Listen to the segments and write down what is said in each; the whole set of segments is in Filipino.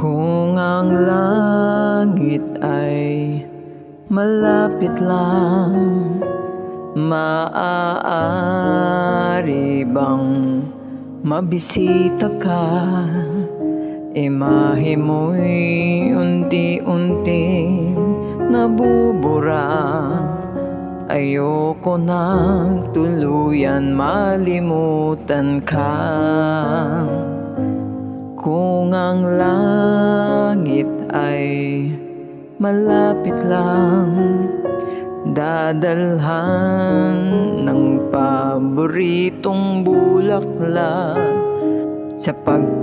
Kung ang langit ay malapit lang, maaari bang mabisita ka? Imahe mo'y unti-unting nabubura. Ayoko nang tuluyan malimutan ka. Kung ang langit ay malapit lang, dadalhan ng paboritong bulaklak, sapagkat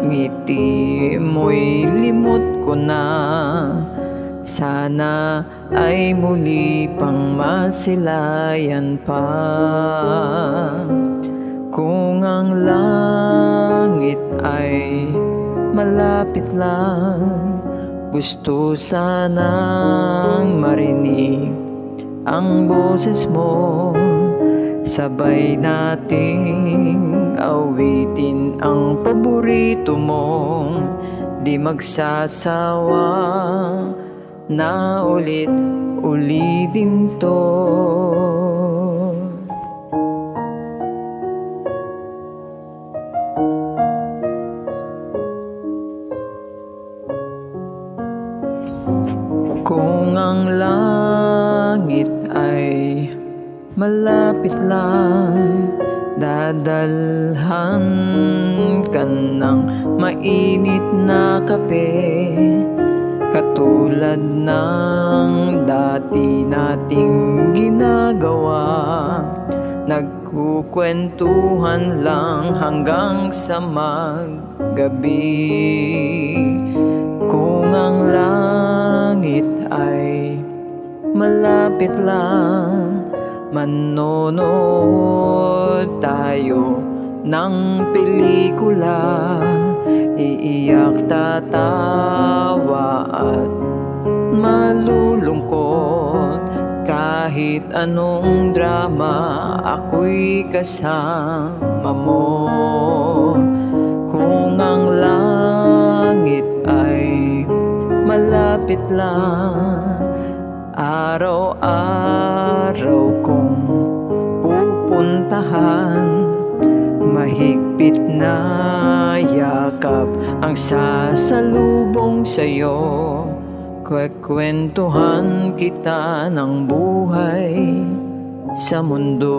ngiti mo'y limot ko na. Sana ay muli pang masilayan pa. Kung ang langit ay malapit lang, gusto sanang marinig ang boses mo. Sabay nating awitin ang paborito mong di magsasawa na ulit-ulitin to. Kung ang langit ay malapit lang, dadalhan ka ng mainit na kape, katulad ng dati nating ginagawa. Nagkukwentuhan lang hanggang sa maggabi. Kung ang langit ay malapit lang, manonood tayo ng pelikula. Iiyak, tatawa at malulungkot. Kahit anong drama, ako'y kasama mo. Kung ang langit ay malapit lang, araw-araw kong pupuntahan. Mahigpit na yakap ang sasalubong sa'yo. Kwekwentuhan kita ng buhay sa mundo.